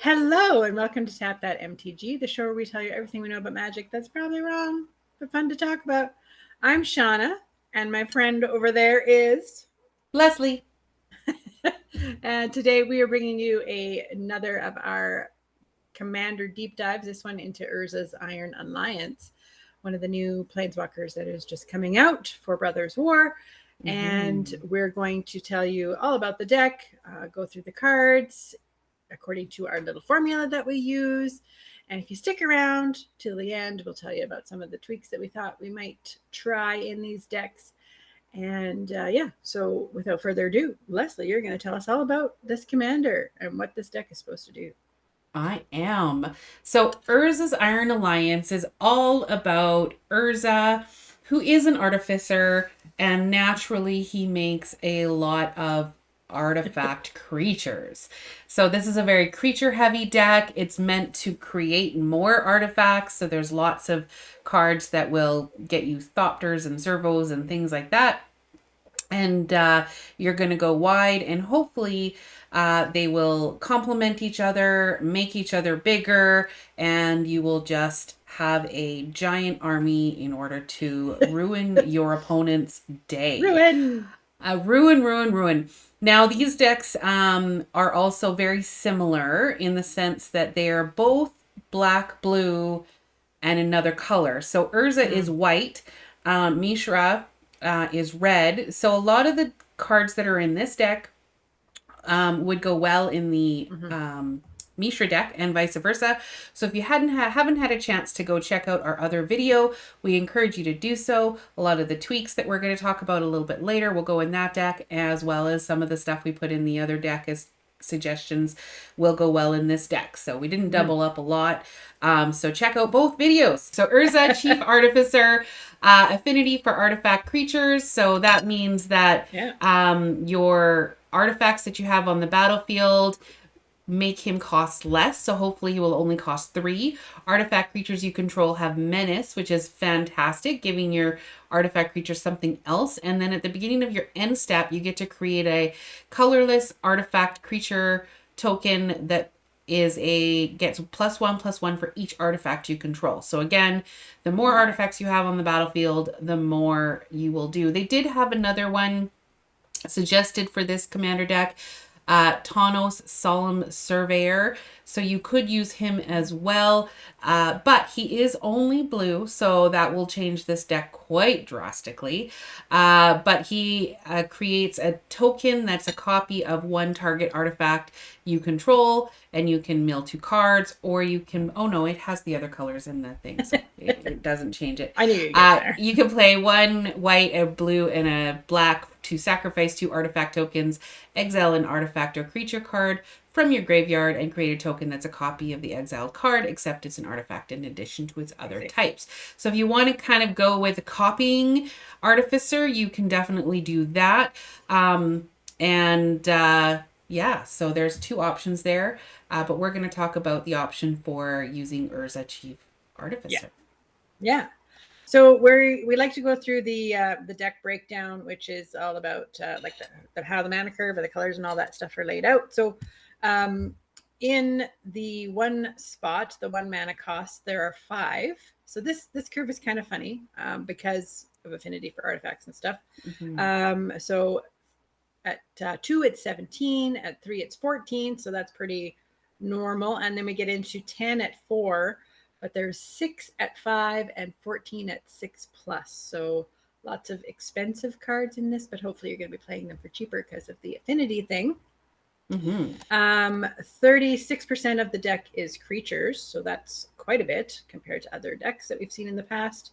Hello, and welcome to Tap That MTG, the show where we tell you everything we know about magic that's probably wrong, but fun to talk about. I'm Shauna, and my friend over there is. Leslie. And today we are bringing you another of our Commander deep dives, this one into Urza's Iron Alliance, one of the new planeswalkers that is just coming out for Brothers War. And we're going to tell you all about the deck, go through the cards, according to our little formula that we use. And if you stick around till the end, we'll tell you about some of the tweaks that we thought we might try in these decks. And so without further ado, Leslie, you're going to tell us all about this commander and what this deck is supposed to do. I am. So, Urza's Iron Alliance is all about Urza, who is an artificer, and naturally, he makes a lot of artifact creatures. So, this is a very creature heavy deck. It's meant to create more artifacts. So, there's lots of cards that will get you Thopters and Servos and things like that. And you're going to go wide, and hopefully they will complement each other, make each other bigger, and you will just have a giant army in order to ruin your opponent's day. Ruin! Ruin. Now, these decks are also very similar in the sense that they are both black, blue, and another color. So Urza is white, Mishra is red. So a lot of the cards that are in this deck would go well in the Mishra deck and vice versa. So if you haven't had a chance to go check out our other video, we encourage you to do so. A lot of the tweaks that we're going to talk about a little bit later will go in that deck, as well as some of the stuff we put in the other deck as suggestions will go well in this deck. So we didn't double up a lot. So check out both videos. So Urza, Chief Artificer, affinity for artifact creatures. So that means that your artifacts that you have on the battlefield make him cost less. So hopefully he will only cost 3. Artifact creatures you control have menace, which is fantastic, giving your artifact creature something else. And then at the beginning of your end step, you get to create a colorless artifact creature token that gets +1/+1 for each artifact you control. So again, the more artifacts you have on the battlefield, the more you will do. They did have another one suggested for this commander deck, Tanos Solemn Surveyor. So you could use him as well, but he is only blue, so that will change this deck quite drastically. But he creates a token that's a copy of one target artifact you control, and you can mill 2 cards, or you can, oh no, it has the other colors in the thing, so it doesn't change it. I knew you'd get there. You can play 1 white, a blue, and a black to sacrifice 2 artifact tokens, exile an artifact or creature card from your graveyard, and create a token that's a copy of the exiled card, except it's an artifact in addition to its other types. So if you want to kind of go with copying Artificer, you can definitely do that. So there's 2 options there, but we're going to talk about the option for using Urza Chief Artificer. Yeah. So we like to go through the deck breakdown, which is all about how the mana curve and the colors and all that stuff are laid out. So in the one spot, the 1 mana cost, there are 5. So this curve is kind of funny because of affinity for artifacts and stuff. So at 2 it's 17, at 3 it's 14, so that's pretty normal. And then we get into 10 at 4, but there's 6 at 5 and 14 at 6+. So lots of expensive cards in this, but hopefully you're going to be playing them for cheaper because of the affinity thing. 36% of the deck is creatures, so that's quite a bit compared to other decks that we've seen in the past.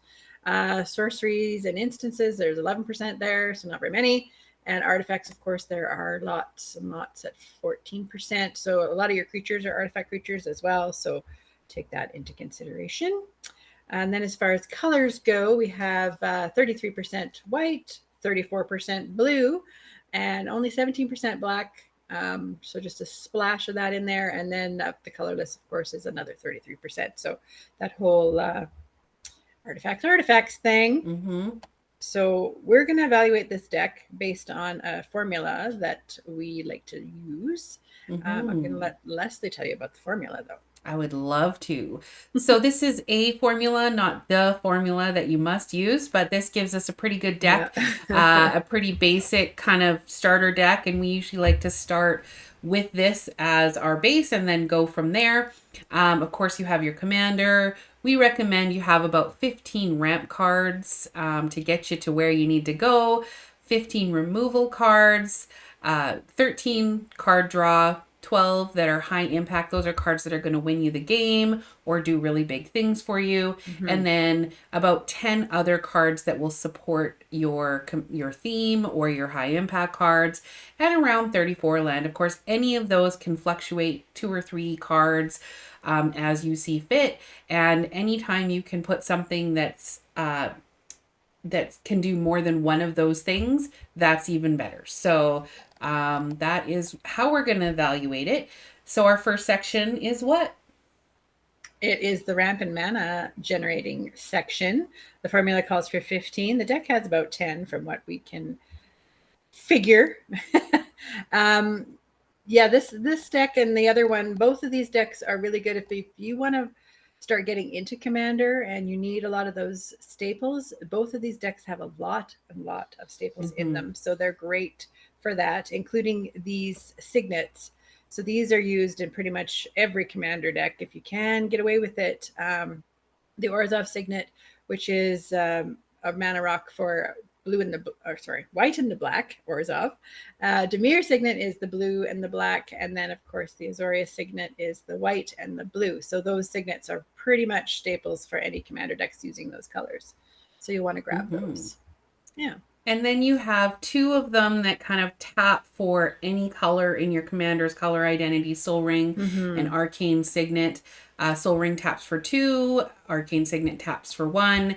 Sorceries and instances, there's 11% there, so not very many. And artifacts, of course, there are lots and lots at 14%. So a lot of your creatures are artifact creatures as well. So take that into consideration. And then as far as colors go, we have 33% white, 34% blue, and only 17% black. So just a splash of that in there. And then the colorless, of course, is another 33%. So that whole artifacts thing. So we're going to evaluate this deck based on a formula that we like to use. I'm going to Mm-hmm. let Leslie tell you about the formula, though. I would love to. So this is a formula, not the formula that you must use, but this gives us a pretty good Yeah. deck, a pretty basic kind of starter deck, and we usually like to start with this as our base and then go from there. Of course, you have your commander. We recommend you have about 15 ramp cards to get you to where you need to go, 15 removal cards, 13 card draw, 12 that are high impact. Those are cards that are going to win you the game or do really big things for you. Mm-hmm. And then about 10 other cards that will support your theme or your high impact cards, and around 34 land. Of course, any of those can fluctuate 2 or 3 cards as you see fit. And anytime you can put something that can do more than one of those things, that's even better. So that is how we're going to evaluate it. So our first section is what? It is the ramp and mana generating section. The formula calls for 15. The deck has about 10 from what we can figure. um, yeah, this deck and the other one, both of these decks are really good if you want to start getting into Commander and you need a lot of those staples. Both of these decks have a lot of staples in them, so they're great for that, including these signets. So these are used in pretty much every Commander deck if you can get away with it. The Urza signet, which is a mana rock for white and the black, Orzhov. Demir signet is the blue and the black, and then of course the Azoria signet is the white and the blue. So those signets are pretty much staples for any commander decks using those colors. So you'll want to grab those. Yeah. And then you have 2 of them that kind of tap for any color in your commander's color identity, Soul Ring and Arcane Signet. Soul Ring taps for 2, Arcane Signet taps for 1.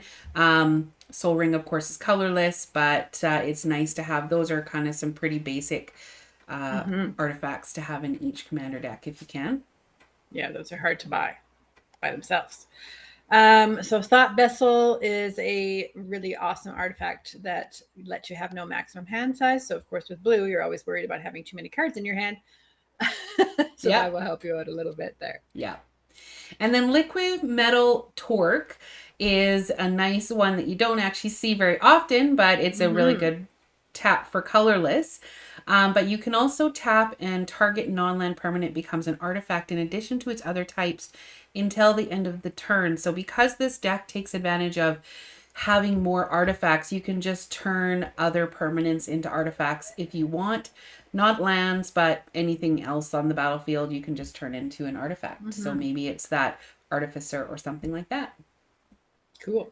Soul Ring, of course, is colorless, but it's nice to have. Those are kind of some pretty basic artifacts to have in each commander deck if you can. Yeah, those are hard to buy by themselves. So Thought Vessel is a really awesome artifact that lets you have no maximum hand size. So of course with blue, you're always worried about having too many cards in your hand. So that will help you out a little bit there. Yeah. And then Liquid Metal Torque is a nice one that you don't actually see very often, but it's a really good tap for colorless. But you can also tap and target non-land permanent becomes an artifact in addition to its other types until the end of the turn. So because this deck takes advantage of having more artifacts, you can just turn other permanents into artifacts if you want. Not lands, but anything else on the battlefield you can just turn into an artifact. So maybe it's that artificer or something like that. Cool.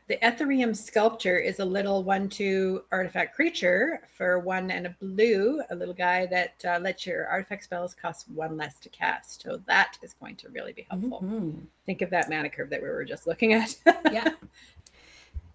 The Ethereum Sculpture is a little 1/2 artifact creature for 1 and a blue, a little guy that lets your artifact spells cost 1 less to cast. So that is going to really be helpful. Think of that mana curve that we were just looking at. Yeah.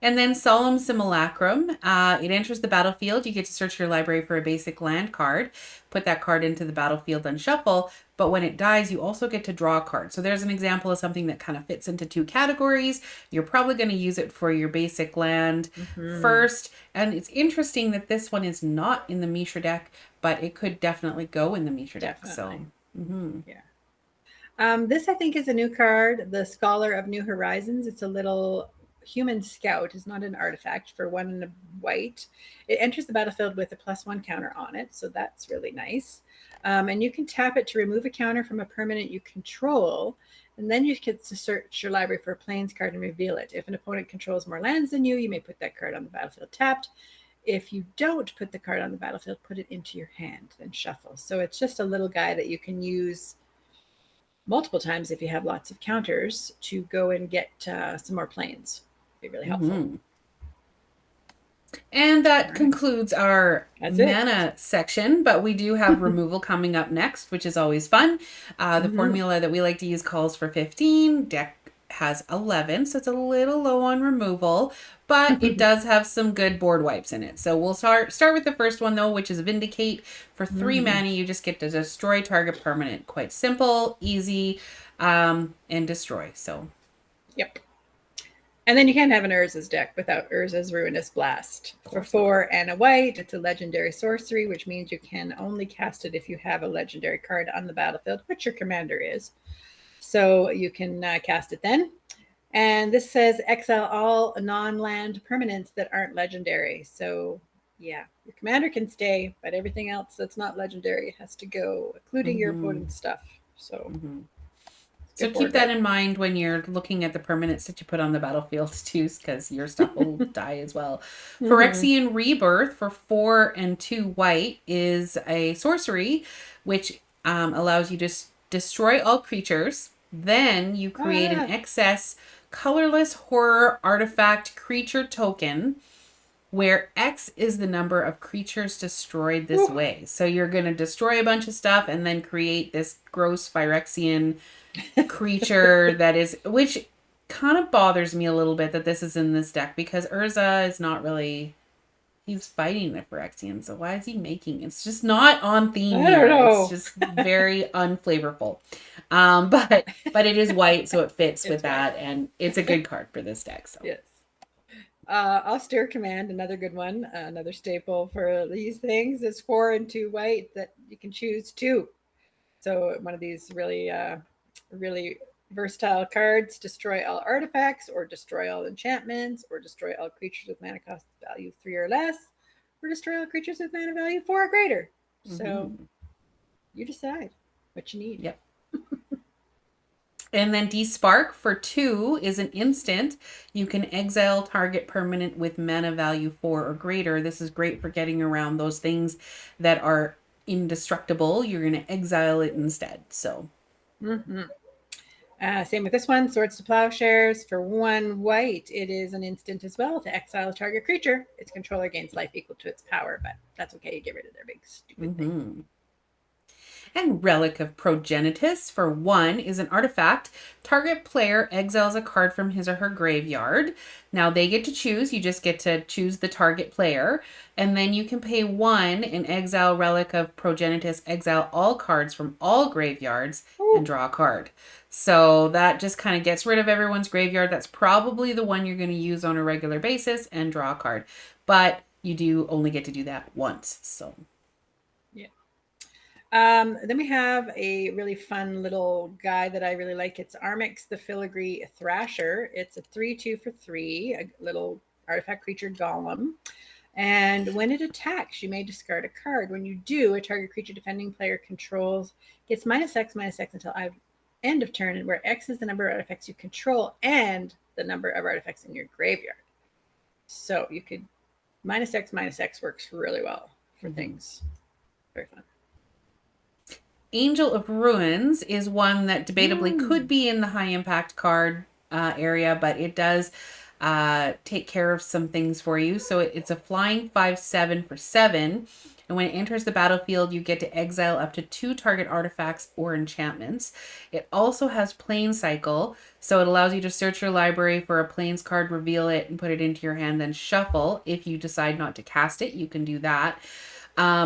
And then Solemn Simulacrum. It enters the battlefield. You get to search your library for a basic land card, put that card into the battlefield and shuffle. But when it dies, you also get to draw a card. So there's an example of something that kind of fits into 2 categories. You're probably going to use it for your basic land first. And it's interesting that this one is not in the Mishra deck, but it could definitely go in the Mishra deck. So, yeah. This, I think, is a new card, the Scholar of New Horizons. It's a little human scout. Is not an artifact for 1 and a white. It enters the battlefield with a +1 counter on it, so that's really nice. And you can tap it to remove a counter from a permanent you control, and then you get to search your library for a plains card and reveal it. If an opponent controls more lands than you, you may put that card on the battlefield tapped. If you don't put the card on the battlefield, put it into your hand, then shuffle. So it's just a little guy that you can use multiple times if you have lots of counters to go and get some more planes. Be really helpful. And that concludes our mana section, but we do have removal coming up next, which is always fun. The formula that we like to use calls for 15. Deck has 11, so it's a little low on removal, but it does have some good board wipes in it. So we'll start with the first one, though, which is Vindicate. For 3 mana, you just get to destroy target permanent. Quite simple, easy, and destroy. So, yep. And then you can't have an Urza's deck without Urza's Ruinous Blast. For 4 and a white, it's a legendary sorcery, which means you can only cast it if you have a legendary card on the battlefield, which your commander is. So you can cast it then. And this says exile all non-land permanents that aren't legendary. So yeah, your commander can stay, but everything else that's not legendary has to go, including your opponent's stuff. So So keep that in mind when you're looking at the permanents that you put on the battlefield too, because your stuff will die as well. Phyrexian Rebirth for 4 and 2 white is a sorcery, which allows you to destroy all creatures. Then you create an excess colorless horror artifact creature token, where X is the number of creatures destroyed this way. So you're going to destroy a bunch of stuff and then create this gross Phyrexian creature that is, which kind of bothers me a little bit that this is in this deck, because Urza is not really, he's fighting the Phyrexian, so why is he making it? It's just not on theme here. It's just very unflavorful. But it is white, so it fits with that, and it's a good card for this deck. So yes. Austere Command, another good one, another staple for these things, is 4 and 2 white that you can choose 2. So one of these really, really versatile cards: destroy all artifacts, or destroy all enchantments, or destroy all creatures with mana cost value 3 or less, or destroy all creatures with mana value 4 or greater. So you decide what you need. Yep. And then Despark for 2 is an instant. You can exile target permanent with mana value 4 or greater. This is great for getting around those things that are indestructible. You're going to exile it instead. So, same with this one. Swords to Plowshares for 1 white. It is an instant as well to exile a target creature. Its controller gains life equal to its power, but that's okay. You get rid of their big stupid thing. And Relic of Progenitus for 1 is an artifact. Target player exiles a card from his or her graveyard. Now they get to choose. You just get to choose the target player. And then you can pay 1 and exile Relic of Progenitus, exile all cards from all graveyards, and draw a card. So that just kind of gets rid of everyone's graveyard. That's probably the one you're going to use on a regular basis and draw a card. But you do only get to do that once. So... then we have a really fun little guy that I really like. It's Armix the Filigree Thrasher. It's a 3/2 for 3, a little artifact creature golem. And when it attacks, you may discard a card. When you do, a target creature defending player controls gets -X until end of turn, where X is the number of artifacts you control and the number of artifacts in your graveyard. So you could -X works really well for things. Very fun. Angel of Ruins is one that debatably could be in the high impact card area, but it does take care of some things for you. So it's a flying 5/7 for 7. And when it enters the battlefield, you get to exile up to 2 target artifacts or enchantments. It also has Plane Cycle, so it allows you to search your library for a Planes card, reveal it, and put it into your hand, then shuffle. If you decide not to cast it, you can do that.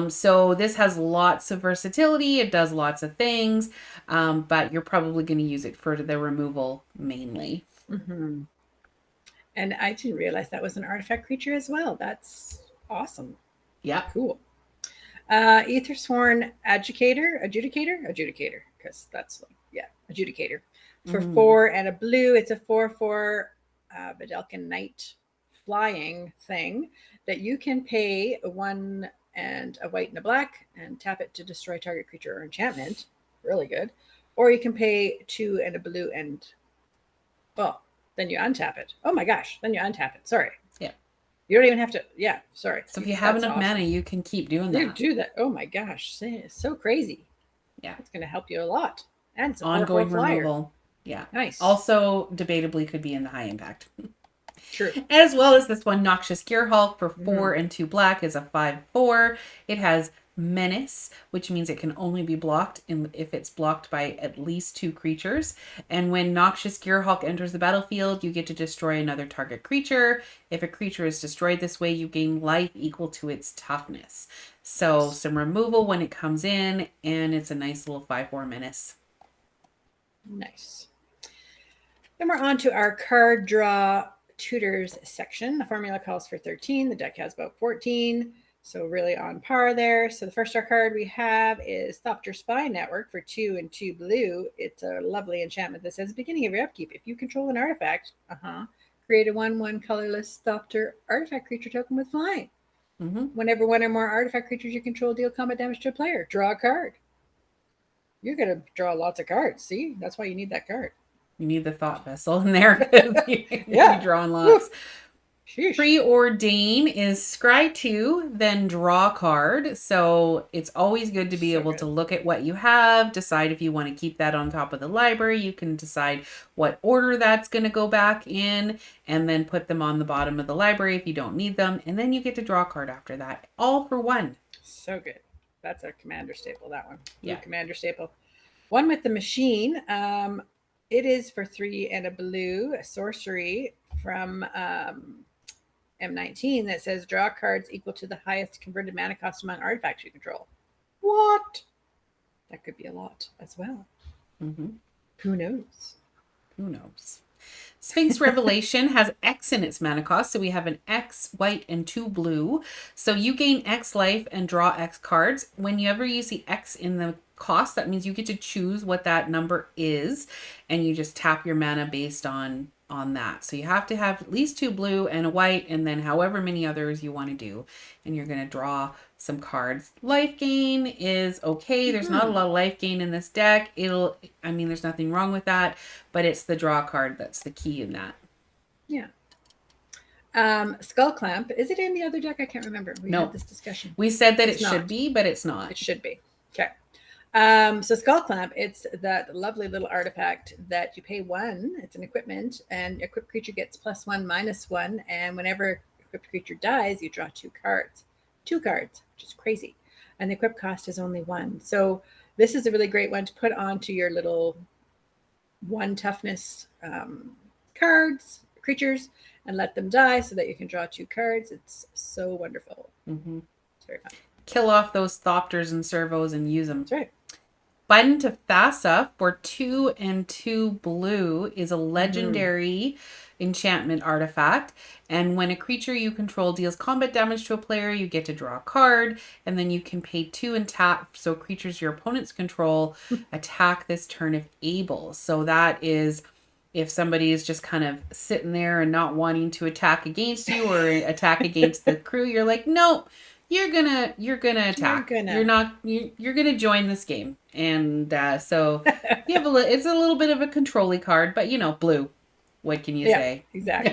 So this has lots of versatility. It does lots of things, but you're probably going to use it for the removal mainly. And I didn't realize that was an artifact creature as well. That's awesome. Yeah. Cool. Aethersworn Adjudicator, because that's Adjudicator. For 4 and a blue, it's a 4/4 Vedalken Knight flying thing that you can pay 1 and a white and a black and tap it to destroy target creature or enchantment. Really good. Or you can pay 2 and a blue and, well, then you untap it. Oh my gosh, then you untap it. Sorry. Yeah. You don't even have to, sorry. So if you have enough mana, you can keep doing that. You do that. Oh my gosh, it's so crazy. Yeah. It's going to help you a lot. And it's ongoing removal. Yeah. Nice. Also, debatably could be in the high impact. True. As well as this one, Noxious Gearhulk for 4 and 2 black is a 5/4. It has Menace, which means it can only be blocked if it's blocked by at least 2 creatures. And when Noxious Gearhulk enters the battlefield, you get to destroy another target creature. If a creature is destroyed this way, you gain life equal to its toughness. So some removal when it comes in, and it's a nice little 5/4 menace. Nice. Then we're on to our card draw tutors section. The formula calls for 13. The deck has about 14. So really on par there. So the first star card we have is Thopter Spy Network for 2 and 2 blue. It's a lovely enchantment that says, beginning of your upkeep, if you control an artifact, create a 1/1 colorless Thopter artifact creature token with flying. Whenever one or more artifact creatures you control deal combat damage to a player, draw a card. You're going to draw lots of cards. See? That's why you need that card. You need the thought vessel in there because you're drawing lots. Sheesh. Preordain is scry 2, then draw a card. So it's always good to be able to look at what you have, decide if you want to keep that on top of the library. You can decide what order that's going to go back in, and then put them on the bottom of the library if you don't need them. And then you get to draw a card after that, all for 1. So good. That's a commander staple, that one. Yeah. Commander staple. One with the machine. It is for 3 and a blue, a sorcery from M19 that says draw cards equal to the highest converted mana cost among artifacts you control. What? That could be a lot as well. Who knows? Who knows? Sphinx Revelation has X in its mana cost. So we have an X white and 2 blue. So you gain X life and draw X cards. Whenever you see X in the cost, that means you get to choose what that number is, and you just tap your mana based on that. So you have to have at least 2 blue and a white, and then however many others you want to do, and you're going to draw some cards. Life gain is okay. There's not a lot of life gain in this deck. There's nothing wrong with that, but it's the draw card that's the key in that. Yeah. Skull Clamp, is it in the other deck? I can't remember. We had this discussion. We said that it should be, but it's not. It should be. Okay. So Skull Clamp, it's that lovely little artifact that you pay 1. It's an equipment, and equipped creature gets +1/-1. And whenever equipped creature dies, you draw 2 cards. 2 cards, which is crazy. And the equip cost is only 1. So this is a really great one to put onto your little 1 toughness creatures, and let them die so that you can draw 2 cards. It's so wonderful. It's very fun. Kill off those Thopters and servos and use them. That's right. Button to Thassa for 2 and 2 blue is a legendary enchantment artifact. And when a creature you control deals combat damage to a player, you get to draw a card. And then you can pay 2 and tap. So creatures your opponents control attack this turn if able. So that is if somebody is just kind of sitting there and not wanting to attack against you or attack against the crew, you're like, no. You're gonna attack. You're gonna join this game, and so you have it's a little bit of a control-y card, but blue. What can you say? Exactly.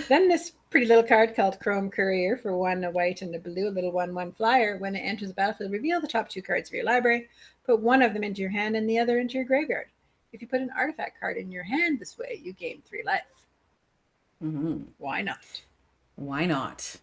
Then this pretty little card called Chrome Courier for 1, a white and a blue, a little 1/1 flyer. When it enters the battlefield, reveal the top 2 cards of your library. Put 1 of them into your hand and the other into your graveyard. If you put an artifact card in your hand this way, you gain 3 life. Why not? Why not?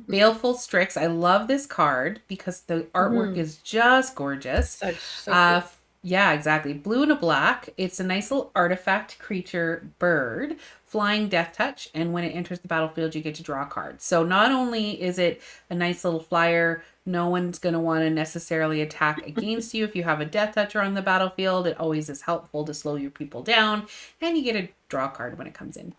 Baleful Strix. I love this card because the artwork is just gorgeous. So cool. Yeah, exactly. Blue and a black. It's a nice little artifact creature bird, flying death touch, and when it enters the battlefield, you get to draw a card. So not only is it a nice little flyer, no one's going to want to necessarily attack against you if you have a death toucher on the battlefield. It always is helpful to slow your people down, and you get to draw a card when it comes in.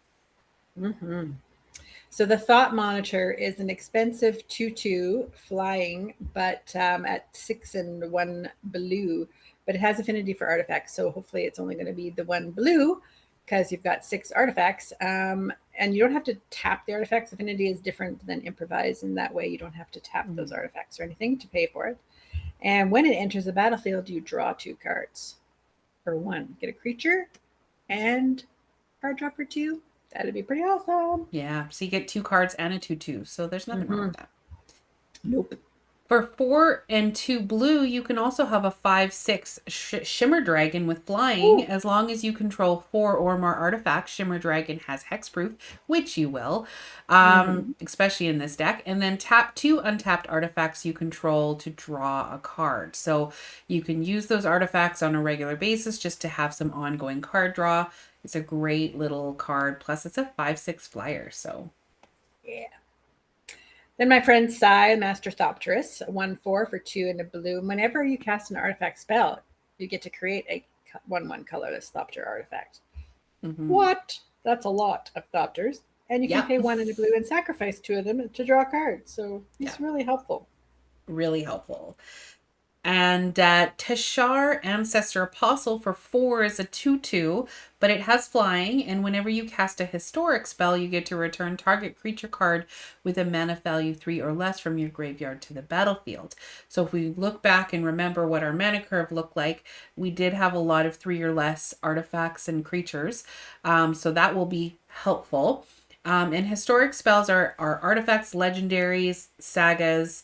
So the Thought Monitor is an expensive 2/2 flying, but at 6 and 1 blue, but it has affinity for artifacts. So hopefully it's only going to be the 1 blue because you've got 6 artifacts, and you don't have to tap the artifacts. Affinity is different than improvise in that way. You don't have to tap those artifacts or anything to pay for it. And when it enters the battlefield, you draw 2 cards for 1. Get a creature and card draw for 2. That'd be pretty awesome. Yeah, so you get 2 cards and a 2/2, so there's nothing wrong with that. Nope. For 4 and 2 blue, you can also have a 5/6 Shimmer Dragon with flying. As long as you control 4 or more artifacts, Shimmer Dragon has hexproof, which you will, especially in this deck. And then tap 2 untapped artifacts you control to draw a card. So you can use those artifacts on a regular basis just to have some ongoing card draw. It's a great little card. Plus, it's a 5/6 flyer. So, yeah. Then my friend Sai, Master Thopterus, 1/4 for 2 and a blue. And whenever you cast an artifact spell, you get to create a 1/1 colorless Thopter artifact. What? That's a lot of Thopters. And you can Yep. pay one in a blue and sacrifice two of them to draw a card. So Yeah. it's really helpful. Really helpful. And Teshar Ancestor Apostle for 4 is a 2/2, but it has flying. And whenever you cast a historic spell, you get to return target creature card with a mana value 3 or less from your graveyard to the battlefield. So if we look back and remember what our mana curve looked like, we did have a lot of 3 or less artifacts and creatures. So that will be helpful. And historic spells are artifacts, legendaries, sagas.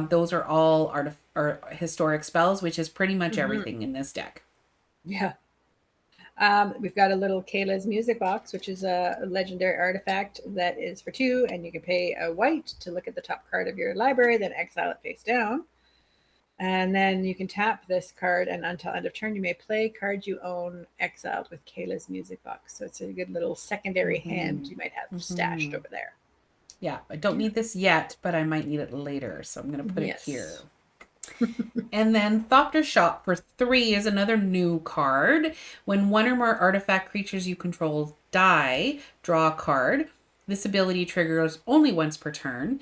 Those are all or historic spells, which is pretty much Mm-hmm. everything in this deck. Yeah. We've got a little Kayla's Music Box, which is a legendary artifact that is for two, and you can pay a white to look at the top card of your library, then exile it face down. And then you can tap this card, and until end of turn, you may play cards you own exiled with Kayla's Music Box. So it's a good little secondary hand Mm-hmm. you might have stashed Mm-hmm. over there. Yeah, I don't need this yet, but I might need it later, so I'm going to put it Yes. here. And then Thopter Shop for 3 is another new card. When one or more artifact creatures you control die, draw a card. This ability triggers only once per turn.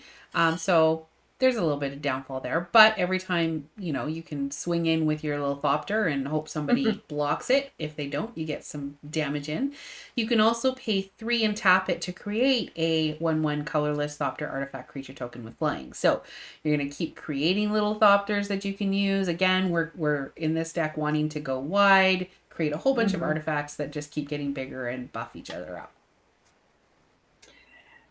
So there's a little bit of downfall there, but every time, you can swing in with your little Thopter and hope somebody blocks it. If they don't, you get some damage in. You can also pay 3 and tap it to create a 1/1 colorless Thopter artifact creature token with flying. So you're going to keep creating little Thopters that you can use. Again, we're in this deck wanting to go wide, create a whole bunch of Mm-hmm. artifacts that just keep getting bigger and buff each other up.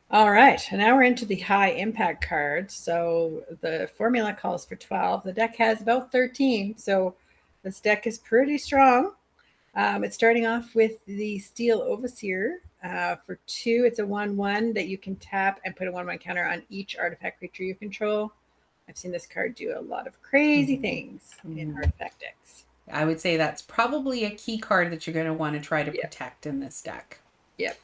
All right, and now we're into the high impact cards. So the formula calls for 12. The deck has about 13, so this deck is pretty strong. It's starting off with the Steel Overseer. For two, it's a 1/1 that you can tap and put a 1/1 counter on each artifact creature you control. I've seen this card do a lot of crazy Mm-hmm. things in Mm-hmm. artifact decks. I would say that's probably a key card that you're going to want to try to Yep, protect in this deck. yep,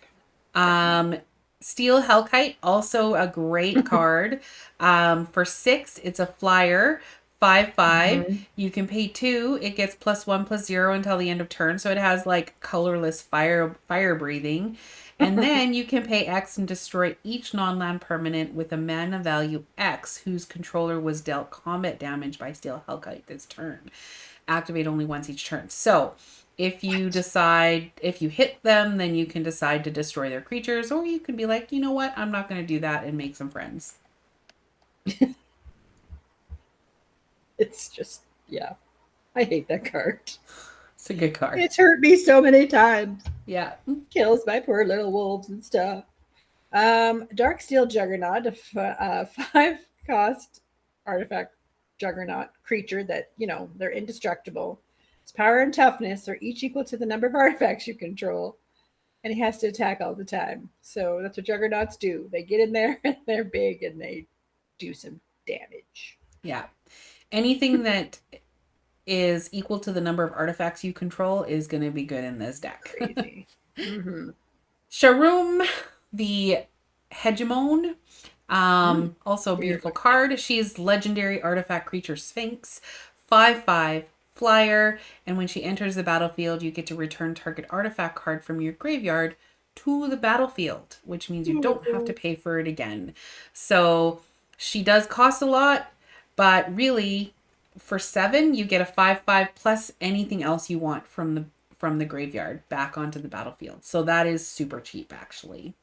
definitely. Um, Steel Hellkite, also a great card. For 6, it's a flyer. 5/5. Mm-hmm. You can pay 2. It gets +1/+0 until the end of turn. So it has like colorless fire breathing. And then you can pay X and destroy each non-land permanent with a mana value X whose controller was dealt combat damage by Steel Hellkite this turn. Activate only once each turn. So if you decide, if you hit them, then you can decide to destroy their creatures, or you can be like, you know what, I'm not going to do that and make some friends. It's just, yeah, I hate that card. It's a good card. It's hurt me so many times. Yeah. Kills my poor little wolves and stuff. Dark Steel Juggernaut, a 5 cost artifact juggernaut creature that, they're indestructible. Its power and toughness are each equal to the number of artifacts you control, and he has to attack all the time. So that's what juggernauts do. They get in there and they're big and they do some damage. Yeah. Anything that is equal to the number of artifacts you control is going to be good in this deck. Crazy. Mm-hmm. Sharum, the Hegemon, also a beautiful Weird. card. She's legendary artifact creature Sphinx, 5/5 flyer, and when she enters the battlefield, you get to return target artifact card from your graveyard to the battlefield, which means you don't have to pay for it again. So she does cost a lot, but really for 7, you get a 5/5 plus anything else you want from the graveyard back onto the battlefield. So that is super cheap, actually.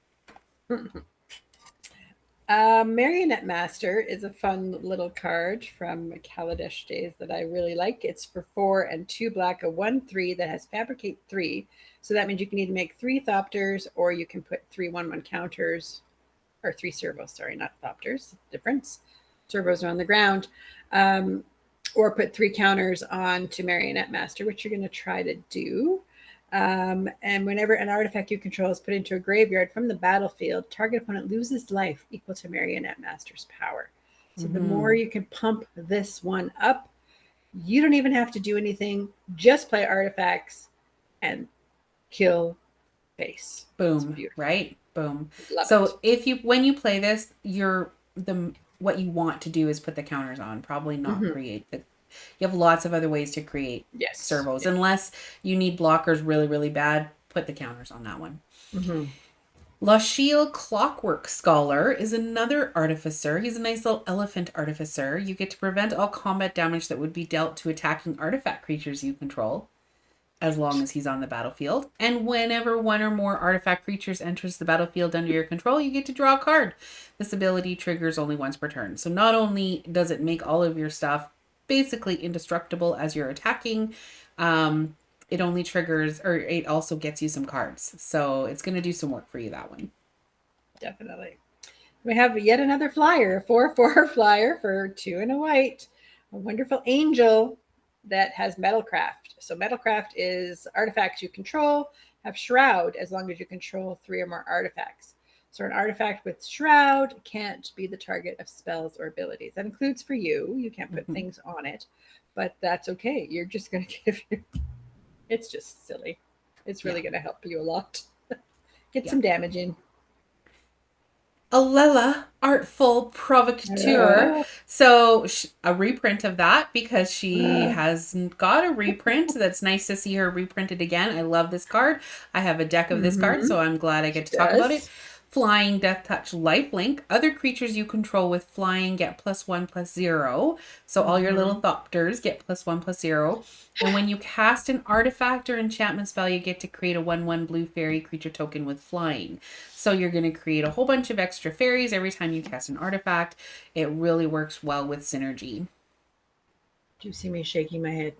Marionette Master is a fun little card from Kaladesh days that I really like. It's for 4 and 2 black, a 1/3 that has Fabricate 3. So that means you can either make 3 Thopters or you can put 3 1/1 counters, or 3 servos, sorry, not Thopters, difference. Servos are on the ground. Or put 3 counters on to Marionette Master, which you're going to try to do. And whenever an artifact you control is put into a graveyard from the battlefield, target opponent loses life equal to Marionette Master's power. So the more you can pump this one up, you don't even have to do anything. Just play artifacts and kill face. Boom. Right? Boom. Love so it. when you play this, what you want to do is put the counters on, probably not create the. You have lots of other ways to create servos. Yeah. Unless you need blockers really, really bad, put the counters on that one. Mm-hmm. Lashiel Clockwork Scholar is another artificer. He's a nice little elephant artificer. You get to prevent all combat damage that would be dealt to attacking artifact creatures you control, as long as he's on the battlefield. And whenever one or more artifact creatures enters the battlefield under your control, you get to draw a card. This ability triggers only once per turn. So not only does it make all of your stuff basically indestructible as you're attacking, it only triggers, or it also gets you some cards. So it's going to do some work for you, that one. Definitely. We have yet another flyer, a 4/4 flyer for 2 and a white. A wonderful angel that has Metalcraft. So Metalcraft is artifacts you control have Shroud as long as you control 3 or more artifacts. So an artifact with Shroud can't be the target of spells or abilities. That includes for you. You can't put things on it, but that's okay. You're just going to give you. It's just silly. It's really going to help you a lot. Get some damage in. Alela, Artful Provocateur. So a reprint of that because she has got a reprint. That's nice to see her reprinted again. I love this card. I have a deck of this card, so I'm glad I get to talk about it. Flying Death Touch Lifelink. Other creatures you control with flying get +1/+0. So all your little Thopters get +1/+0. And when you cast an artifact or enchantment spell, you get to create a 1/1 blue fairy creature token with flying. So you're going to create a whole bunch of extra fairies every time you cast an artifact. It really works well with synergy. Do you see me shaking my head?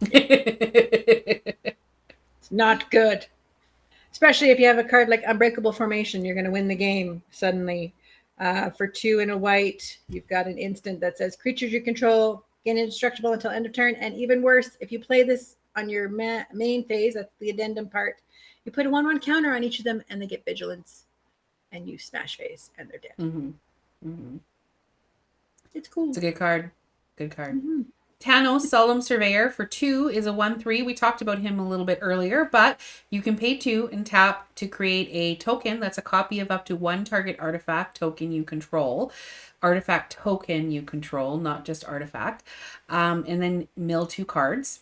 It's not good. Especially if you have a card like Unbreakable Formation, you're going to win the game suddenly. For 2 and a white, you've got an instant that says creatures you control gain indestructible until end of turn. And even worse, if you play this on your main phase, that's the addendum part, you put a 1/1 counter on each of them and they get vigilance. And you smash face and they're dead. Mm-hmm. Mm-hmm. It's cool. It's a good card. Good card. Mm-hmm. Thanos, Solemn Surveyor for 2 is a 1/3. We talked about him a little bit earlier, but you can pay 2 and tap to create a token that's a copy of up to 1 target artifact token you control. Artifact token you control, not just artifact. And then mill 2 cards.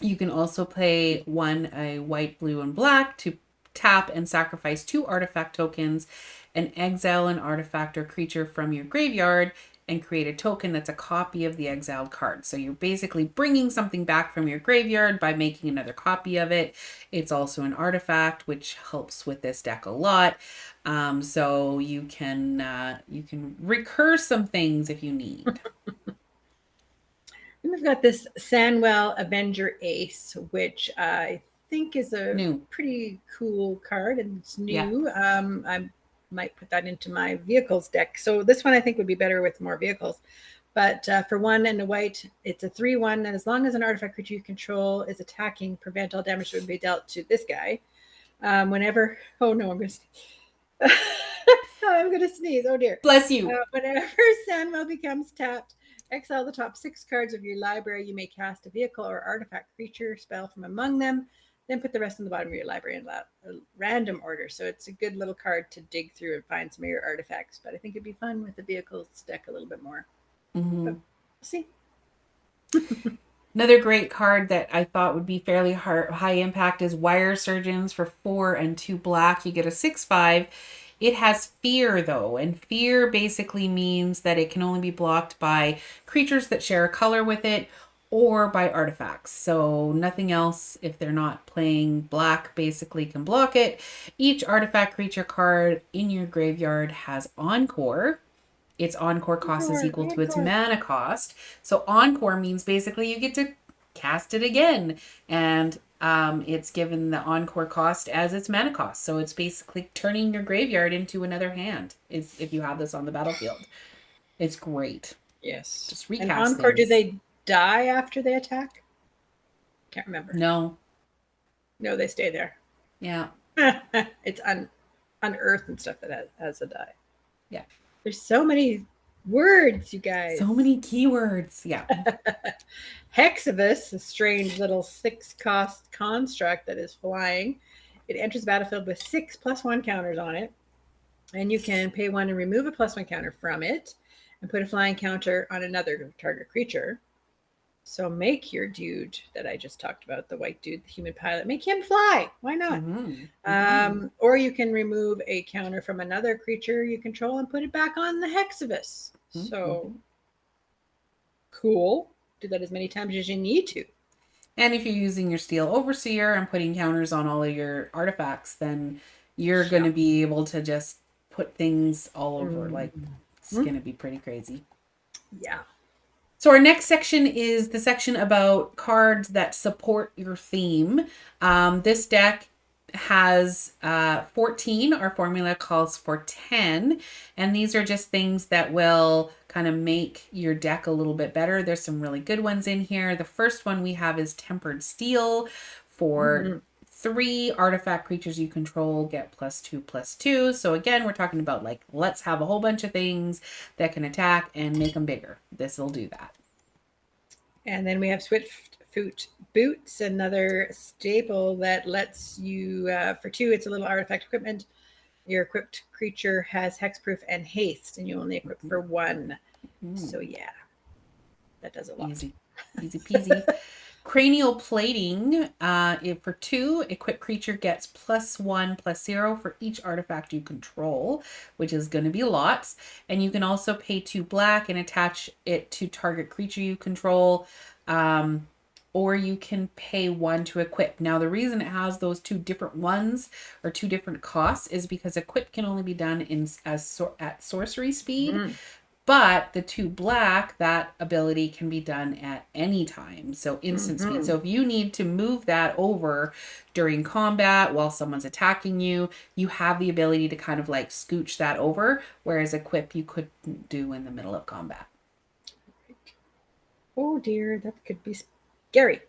You can also play 1 a white, blue, and black to tap and sacrifice 2 artifact tokens and exile an artifact or creature from your graveyard and create a token that's a copy of the exiled card. So you're basically bringing something back from your graveyard by making another copy of it. It's also an artifact, which helps with this deck a lot. So you can recur some things if you need. And we've got this Sandwell Avenger Ace, which I think is a pretty cool card, and it's new. Yeah. I might put that into my vehicles deck. So this one I think would be better with more vehicles. But for 1 and a white, it's a 3/1, and as long as an artifact creature you control is attacking, prevent all damage that would be dealt to this guy. Whenever, oh no, I'm going to I'm going to sneeze. Oh dear. Bless you. Whenever Sandwell becomes tapped, exile the top 6 cards of your library. You may cast a vehicle or artifact creature spell from among them. Then put the rest on the bottom of your library in a random order. So it's a good little card to dig through and find some of your artifacts. But I think it'd be fun with the vehicles deck a little bit more. Mm-hmm. We'll see. Another great card that I thought would be fairly high impact is Wire Surgeons for 4 and 2 black. You get a 6/5. It has fear, though, and fear basically means that it can only be blocked by creatures that share a color with it or by artifacts. So nothing else, if they're not playing black, basically can block it. Each artifact creature card in your graveyard has Encore. Its Encore cost is equal to its mana cost. So Encore means basically you get to cast it again. And it's given the Encore cost as its mana cost. So it's basically turning your graveyard into another hand if you have this on the battlefield. It's great. Yes. Just recast and Encore, do they die after they attack? Can't remember. No, they stay there. Yeah. It's unearthed and stuff that has a die. Yeah. There's so many words, you guys. So many keywords. Yeah. Hexavus, a strange little 6-cost construct that is flying. It enters the battlefield with 6 +1 counters on it. And you can pay 1 and remove a +1 counter from it and put a flying counter on another target creature. So make your dude that I just talked about, the white dude, the human pilot, make him fly. Why not? Mm-hmm. Or you can remove a counter from another creature you control and put it back on the Hexavus. So Mm-hmm. cool. Do that as many times as you need to. And if you're using your Steel Overseer and putting counters on all of your artifacts, then you're going Yeah. to be able to just put things all over. Like, it's Mm-hmm. going to be pretty crazy. Yeah. So our next section is the section about cards that support your theme. This deck has 14. Our formula calls for 10. And these are just things that will kind of make your deck a little bit better. There's some really good ones in here. The first one we have is Tempered Steel for Mm-hmm. 3 artifact creatures you control get +2/+2. So again, we're talking about like, let's have a whole bunch of things that can attack and make them bigger. This will do that. And then we have Swift Foot Boots, another staple that lets you, for 2, it's a little artifact equipment. Your equipped creature has hexproof and haste, and you only equip for 1. So yeah, that does a lot. Easy, easy peasy. Cranial plating. If for 2, equipped creature gets +1/+0 for each artifact you control, which is going to be lots. And you can also pay 2 black and attach it to target creature you control. Or you can pay 1 to equip. Now, the reason it has those 2 different ones or 2 different costs is because equip can only be done at sorcery speed. Mm-hmm. But the 2 black, that ability can be done at any time. So instant speed. So if you need to move that over during combat while someone's attacking you, you have the ability to kind of like scooch that over. Whereas equip you couldn't do in the middle of combat. Oh dear, that could be scary.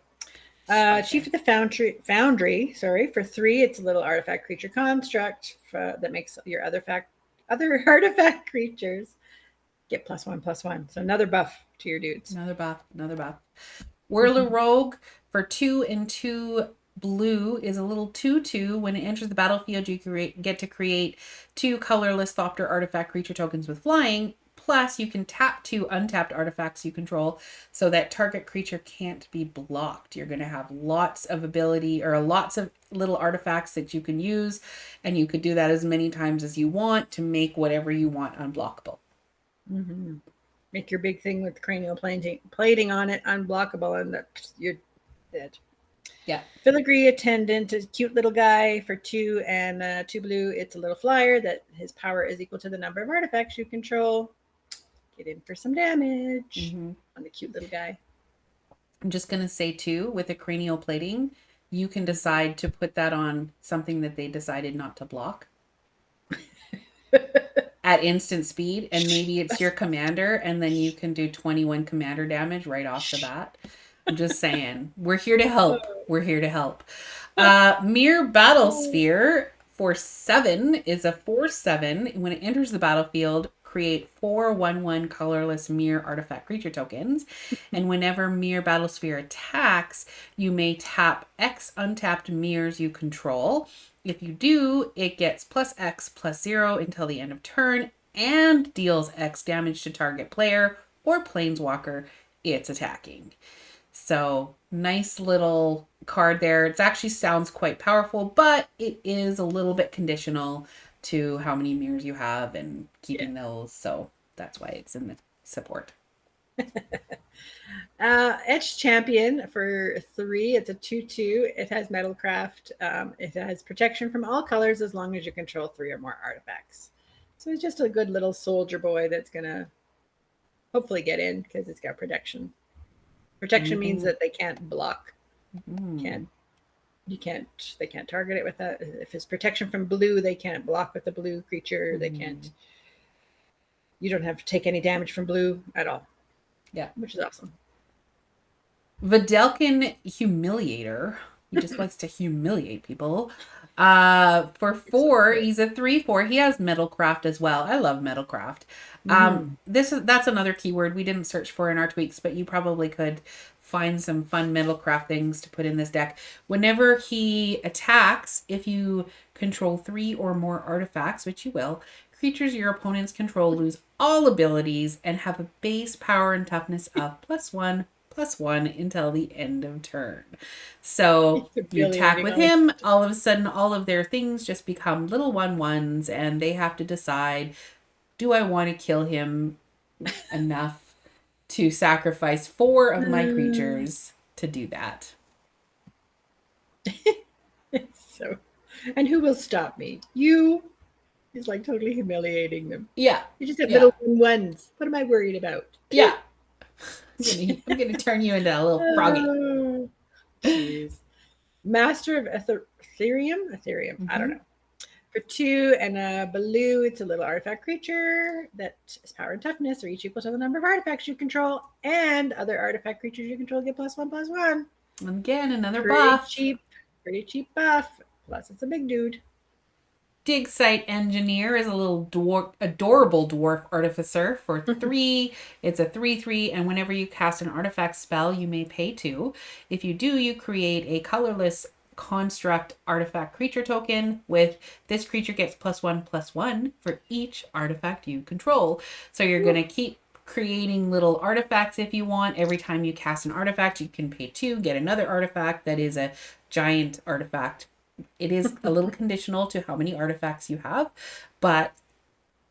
Chief of the Foundry, sorry, for 3, it's a little artifact creature construct that makes your other artifact creatures get +1/+1. So another buff to your dudes. Another buff. Whirler Rogue for 2 and 2 blue is a little 2/2. When it enters the battlefield, you get to create 2 colorless Thopter artifact creature tokens with flying. Plus, you can tap 2 untapped artifacts you control so that target creature can't be blocked. You're going to have lots of ability or lots of little artifacts that you can use, and you could do that as many times as you want to make whatever you want unblockable. Mm-hmm. Make your big thing with cranial plating on it unblockable, and you're dead. Yeah. Filigree Attendant is a cute little guy for 2 and 2 blue. It's a little flyer that his power is equal to the number of artifacts you control. Get in for some damage on the cute little guy. I'm just going to say too, with a cranial plating, you can decide to put that on something that they decided not to block at instant speed. And maybe it's your commander, and then you can do 21 commander damage right off the bat. I'm just saying, we're here to help. We're here to help. Mere Battlesphere for 7 is a 4/7. When it enters the battlefield, create 4 1/1 colorless mirror artifact creature tokens. And whenever Mere Battlesphere attacks, you may tap X untapped mirrors you control. If you do, it gets +X/+0 until the end of turn and deals X damage to target player or planeswalker it's attacking. So nice little card there. It actually sounds quite powerful, but it is a little bit conditional to how many mirrors you have and keeping those. So that's why it's in the support. Etched Champion for 3. It's a 2/2. It has Metalcraft. It has protection from all colors as long as you control 3 or more artifacts. So it's just a good little soldier boy that's going to hopefully get in because it's got protection. Protection means that they can't block. They can't target it with that. If it's protection from blue, they can't block with the blue creature. They can't. You don't have to take any damage from blue at all. Yeah. Which is awesome. Videlkin Humiliator. He just likes to humiliate people. For 4, he's a 3/4. He has Metalcraft as well. I love Metalcraft. That's another keyword we didn't search for in our tweaks, but you probably could find some fun Metalcraft things to put in this deck. Whenever he attacks, if you control 3 or more artifacts, which you will, creatures your opponents control lose all abilities and have a base power and toughness of +1/+1. +1 until the end of turn. So It's you attack humiliating, with honestly. him, all of a sudden all of their things just become little 1/1s, and they have to decide, do I want to kill him enough to sacrifice 4 of my Mm. creatures to do that? So, and who will stop me? You. He's like totally humiliating them. Yeah. You just have Yeah. little ones. What am I worried about? Yeah. I'm gonna turn you into a little froggy. Oh, jeez. Master of Ethereum? Ethereum. I don't Mm-hmm. know. For 2 and a blue, it's a little artifact creature that is power and toughness are each equal to the number of artifacts you control, and other artifact creatures you control get +1/+1. And again, another Pretty buff. cheap, pretty cheap buff. Plus, it's a big dude. Dig Site Engineer is a little adorable dwarf artificer for 3. It's a 3/3, and whenever you cast an artifact spell, you may pay 2. If you do, you create a colorless construct artifact creature token with this creature gets +1/+1 for each artifact you control. So you're going to keep creating little artifacts if you want. Every time you cast an artifact, you can pay 2, get another artifact that is a giant artifact. It is a little conditional to how many artifacts you have, but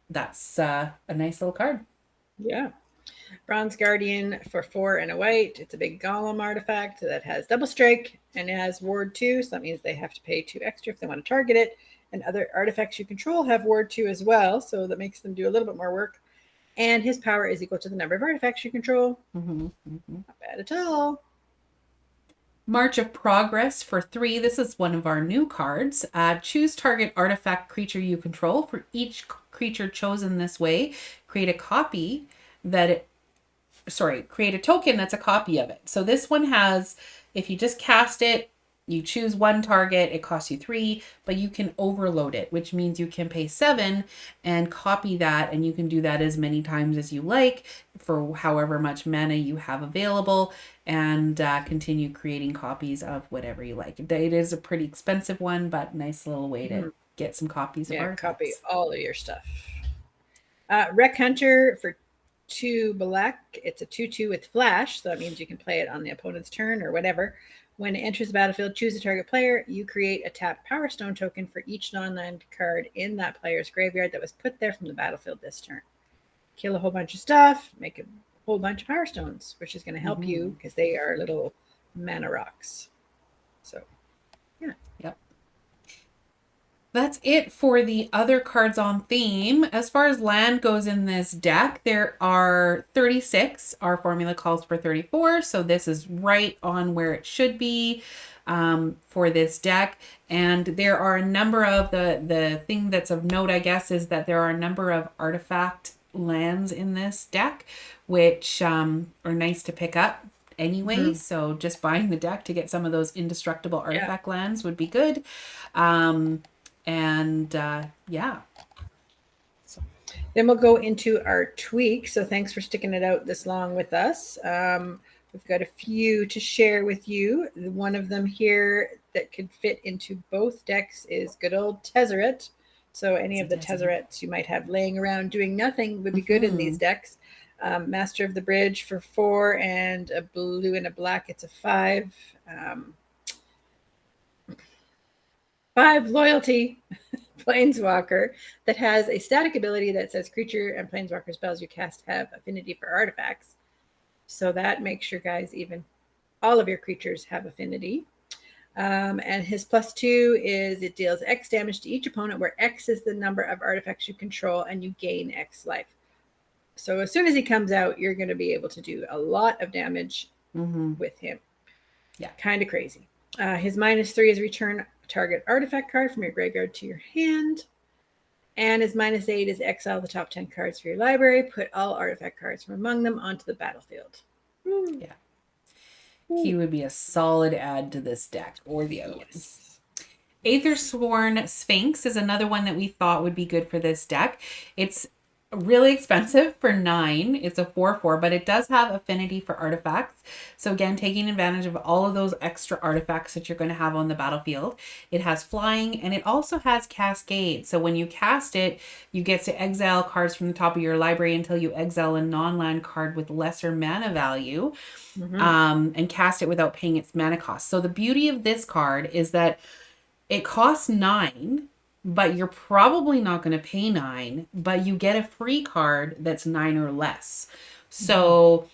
that's a nice little card. Yeah. Bronze Guardian for 4 and a white. It's a big golem artifact that has double strike and it has ward 2. So that means they have to pay 2 extra if they want to target it. And other artifacts you control have ward 2 as well. So that makes them do a little bit more work. And his power is equal to the number of artifacts you control. Mm-hmm, mm-hmm. Not bad at all. March of Progress for 3. This is one of our new cards. Choose target artifact creature you control. For each creature chosen this way, create a copy that it create a token that's a copy of it. So this one has, if you just cast it, you choose one target, it costs you 3, but you can overload it, which means you can pay 7 and copy that, and you can do that as many times as you like for however much mana you have available, and continue creating copies of whatever you like. It is a pretty expensive one, but nice little way to get some copies of artifacts. Copy all of your stuff. Wreck Hunter for 2 black. It's a 2/2 with flash, so that means you can play it on the opponent's turn or whatever. When it enters the battlefield, choose a target player. You create a tap Power Stone token for each non-land card in that player's graveyard that was put there from the battlefield this turn. Kill a whole bunch of stuff, make a whole bunch of Power Stones, which is going to help you because they are little mana rocks. So, yeah. Yep. That's it for the other cards on theme. As far as land goes in this deck, there are 36. Our formula calls for 34, so this is right on where it should be for this deck. And there are a number of, the thing that's of note, I guess, is that there are a number of artifact lands in this deck, which are nice to pick up anyway. So just buying the deck to get some of those indestructible artifact lands would be good. Yeah. Then we'll go into our tweak. So thanks for sticking it out this long with us. We've got a few to share with you. One of them here that could fit into both decks is good old Tezzeret. So any of the Tezzerets you might have laying around doing nothing would be good in these decks. Master of the Bridge for 4 and a blue and a black. It's a 5. 5 loyalty planeswalker that has a static ability that says creature and planeswalker spells you cast have affinity for artifacts. So that makes your guys even all of your creatures have affinity. And his +2 is it deals X damage to each opponent, where X is the number of artifacts you control, and you gain X life. So as soon as he comes out, you're going to be able to do a lot of damage with him. Yeah. Kind of crazy. His -3 is return target artifact card from your graveyard to your hand. And his -8 is exile the top 10 cards for your library. Put all artifact cards from among them onto the battlefield. Yeah. He would be a solid add to this deck or the other ones. Aethersworn Sphinx is another one that we thought would be good for this deck. It's really expensive for 9. It's a 4/4, but it does have affinity for artifacts. So again, taking advantage of all of those extra artifacts that you're going to have on the battlefield. It has flying, and it also has cascade. So when you cast it, you get to exile cards from the top of your library until you exile a non-land card with lesser mana value, Mm-hmm. and cast it without paying its mana cost. So the beauty of this card is that it costs 9, but you're probably not going to pay 9, but you get a free card that's 9 or less. Mm-hmm. So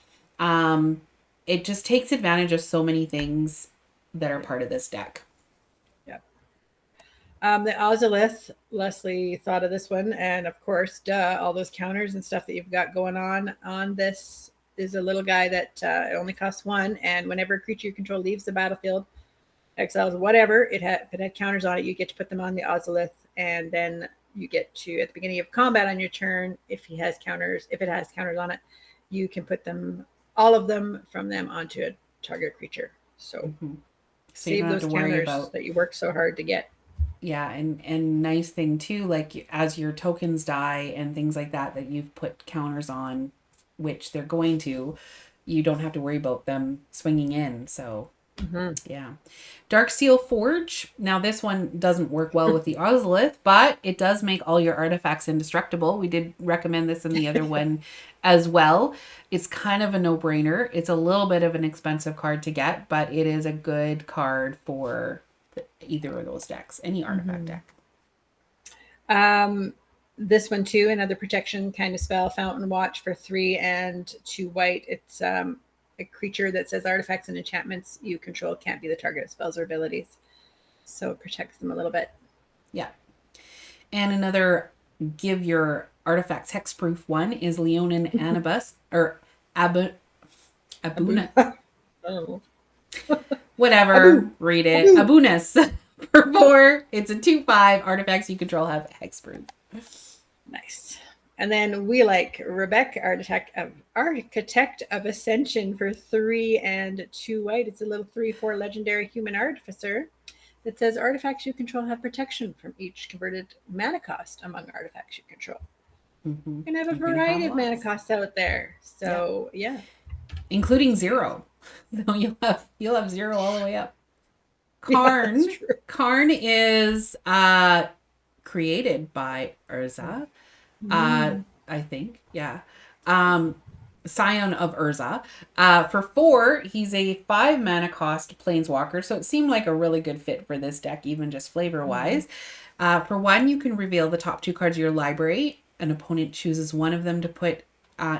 it just takes advantage of so many things that are part of this deck. Yeah. The Ozolith, Leslie thought of this one, and of course, duh, all those counters and stuff that you've got going on this is a little guy that only costs 1, and whenever a creature you control leaves the battlefield, exiles whatever if it had counters on it, you get to put them on the Ozolith, and then you get to, at the beginning of combat on your turn, if it has counters on it, you can put them, all of them from them, onto a target creature. So Mm-hmm. So you save don't have those to worry counters about, that you work so hard to get. yeah, and nice thing too, like as your tokens die and things like that, that you've put counters on, which they're going to, you don't have to worry about them swinging in. So Mm-hmm. yeah. Darksteel Forge. Now, this one doesn't work well with the Ozolith, but it does make all your artifacts indestructible. We did recommend this in the other one as well. It's kind of a no-brainer. It's a little bit of an expensive card to get, but it is a good card for either of those decks, any artifact Mm-hmm. deck. This one too, another protection kind of spell, Fountain Watch for 3 and 2 white. It's a creature that says artifacts and enchantments you control can't be the target of spells or abilities. So it protects them a little bit. Yeah. And another give your artifacts hexproof one is Leonin Anubis, or Abu, Abu. Abuna. Oh. Whatever, Abu. read it. Abu. Abunus for 4. It's a 2/5. Artifacts you control have hexproof. Nice. And then we like Rebecca, Architect of Ascension for 3 and 2 white. It's a little 3/4 legendary human artificer that says artifacts you control have protection from each converted mana cost among artifacts you control. Mm-hmm. You can have a You can variety have of mana lots. costs out there. So yeah, Including 0. So you'll have 0 all the way up. yeah, that's Karn. true. Karn is created by Urza. Mm. I think. Yeah. Scion of Urza. For 4, he's a 5 mana cost planeswalker, so it seemed like a really good fit for this deck, even just flavor Mm. wise. For 1, you can reveal the top 2 cards of your library. An opponent chooses one of them to put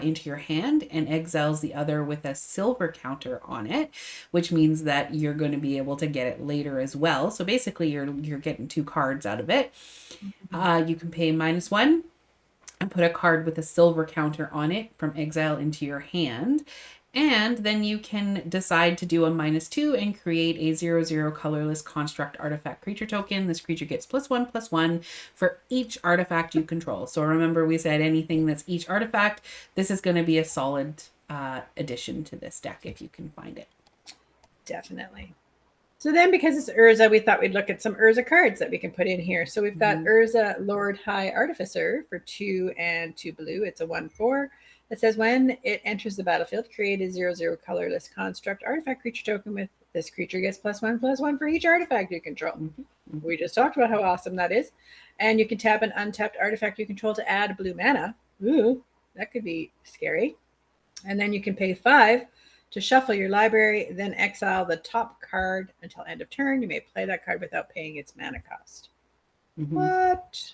into your hand and exiles the other with a silver counter on it, which means that you're going to be able to get it later as well. So basically, you're getting 2 cards out of it. You can pay -1 and put a card with a silver counter on it from exile into your hand. And then you can decide to do a -2 and create a 0/0 colorless construct artifact creature token. This creature gets +1/+1 for each artifact you control. So remember, we said anything that's each artifact. This is going to be a solid addition to this deck if you can find it. Definitely. So then, because it's Urza, we thought we'd look at some Urza cards that we can put in here. So we've got Urza Lord High Artificer for 2 and 2 blue. It's a 1/4. It says when it enters the battlefield, create a 0/0 colorless construct artifact creature token with this creature gets +1/+1 for each artifact you control. Mm-hmm. We just talked about how awesome that is. And you can tap an untapped artifact you control to add blue mana. Ooh, that could be scary. And then you can pay 5 to shuffle your library, then exile the top card until end of turn. You may play that card without paying its mana cost. Mm-hmm. What?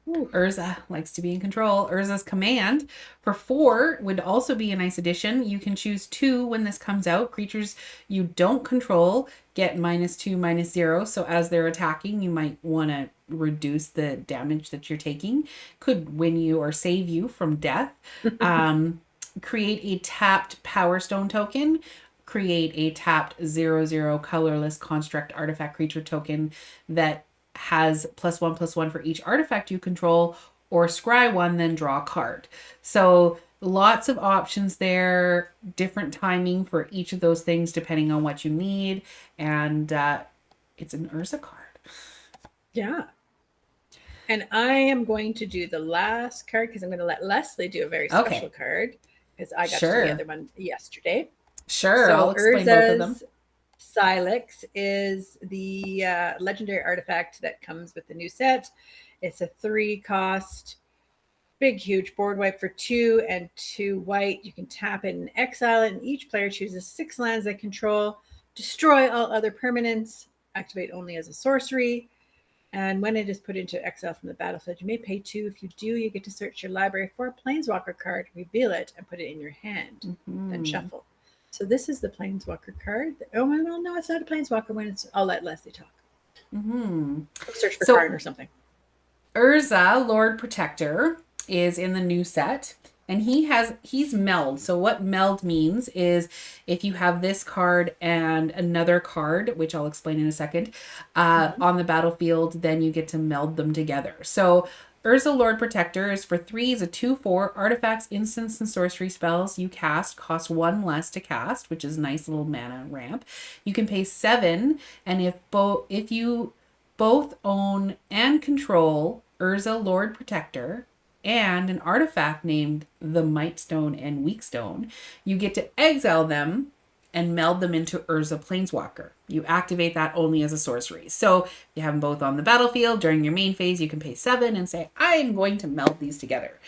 Ooh. Urza likes to be in control. Urza's Command for 4 would also be a nice addition. You can choose 2 when this comes out. Creatures you don't control get -2, -0. So as they're attacking, you might want to reduce the damage that you're taking. Could win you or save you from death. Create a tapped Power Stone token. Create a tapped 0/0 colorless construct artifact creature token that has +1/+1 for each artifact you control, or scry 1, then draw a card. So lots of options there, different timing for each of those things depending on what you need, and it's an Urza card. Yeah. And I am going to do the last card because I'm going to let Leslie do a very special Okay. card because I got to do the Sure. other one yesterday. Sure. I'll So explain both of them. Urza's Silex is the legendary artifact that comes with the new set. It's a 3 cost, big, huge board wipe for 2 and 2 white. You can tap it and exile it, and each player chooses 6 lands they control, destroy all other permanents, activate only as a sorcery. And when it is put into exile from the battlefield, you may pay 2. If you do, you get to search your library for a Planeswalker card, reveal it, and put it in your hand, then shuffle. So this is the Planeswalker card. Oh, well, no, it's not a Planeswalker. When it's, I'll let Leslie talk. Search for card or something. Urza, Lord Protector, is in the new set, and he's meld. So what meld means is if you have this card and another card, which I'll explain in a second, on the battlefield, then you get to meld them together. So Urza, Lord Protector, is for 3. Is a 2/4 artifacts, instants, and sorcery spells you cast cost 1 less to cast, which is a nice little mana ramp. You can pay 7, and if you both own and control Urza, Lord Protector, and an artifact named the Mightstone and Weakstone, you get to exile them and meld them into Urza Planeswalker. You activate that only as a sorcery. So if you have them both on the battlefield during your main phase, you can pay 7 and say, I'm going to meld these together.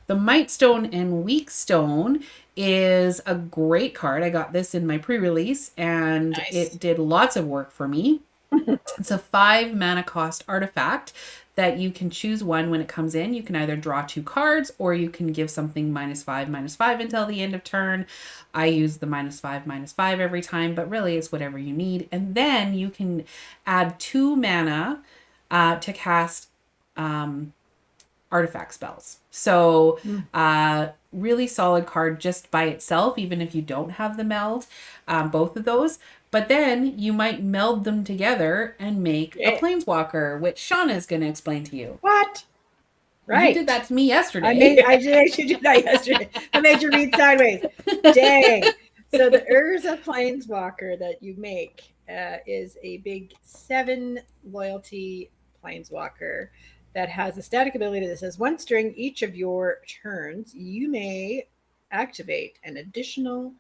The Mightstone and Weakstone is a great card. I got this in my pre-release, and it did lots of work for me. It's a 5 mana cost artifact that you can choose one when it comes in. You can either draw 2 cards, or you can give something -5/-5 until the end of turn. I use the -5/-5 every time, but really it's whatever you need. And then you can add 2 mana to cast artifact spells. So really solid card just by itself, even if you don't have the meld, both of those. But then you might meld them together and make a Planeswalker, which Shauna is going to explain to you. What? Right. You did that to me yesterday. I should do that yesterday. I made you read sideways. Dang. So the Urza Planeswalker that you make is a big 7 loyalty Planeswalker that has a static ability that says once during each of your turns, you may activate an additional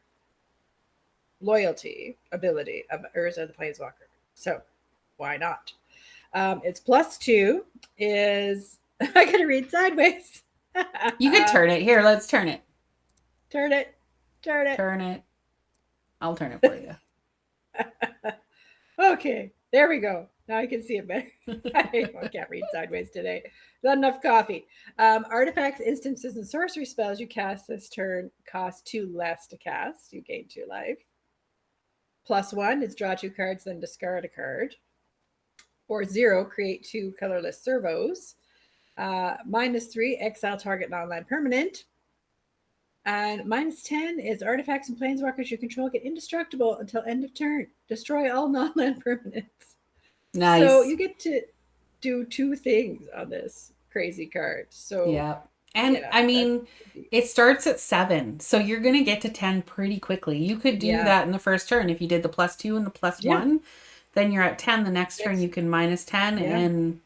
loyalty ability of Urza the Planeswalker. So why not? Its +2 is I gotta read sideways. You could turn it. Here, let's turn it. Turn it. Turn it. I'll turn it for you. Okay, there we go. Now I can see it better. I can't read sideways today. Not enough coffee. Artifacts, instances, and sorcery spells you cast this turn cost 2 less to cast. You gain 2 life. +1 is draw 2 cards, then discard a card. Or 0, create 2 colorless servos. -3, exile target non-land permanent. And -10 is artifacts and planeswalkers you control get indestructible until end of turn. Destroy all non-land permanents. Nice. So you get to do 2 things on this crazy card. So yeah. And I mean, it starts at 7, so you're going to get to 10 pretty quickly. You could do that in the first turn. If you did the +2 and the +1, then you're at 10. The next turn you can -10 and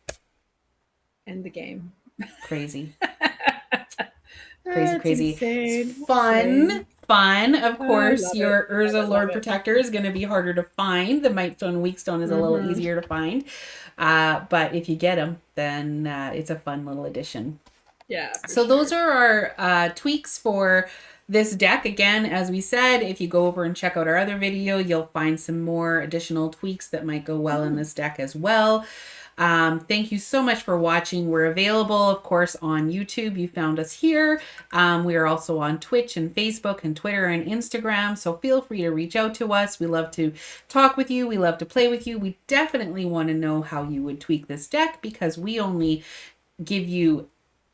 end the game. Crazy. Crazy. Insane. It's fun. Of course, your Urza Lord Protector is going to be harder to find. The Mightstone Weakstone is a little easier to find. But if you get them, then it's a fun little addition. Yeah. So those are our tweaks for this deck. Again, as we said, if you go over and check out our other video, you'll find some more additional tweaks that might go well in this deck as well. Thank you so much for watching. We're available, of course, on YouTube. You found us here. We are also on Twitch and Facebook and Twitter and Instagram. So feel free to reach out to us. We love to talk with you. We love to play with you. We definitely want to know how you would tweak this deck, because we only give you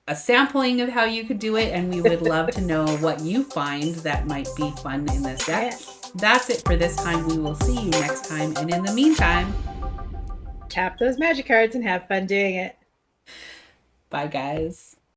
a sampling of how you could do it, and we would love to know what you find that might be fun in this deck. That's it for this time. We will see you next time, and in the meantime, tap those magic cards and have fun doing it. Bye, guys.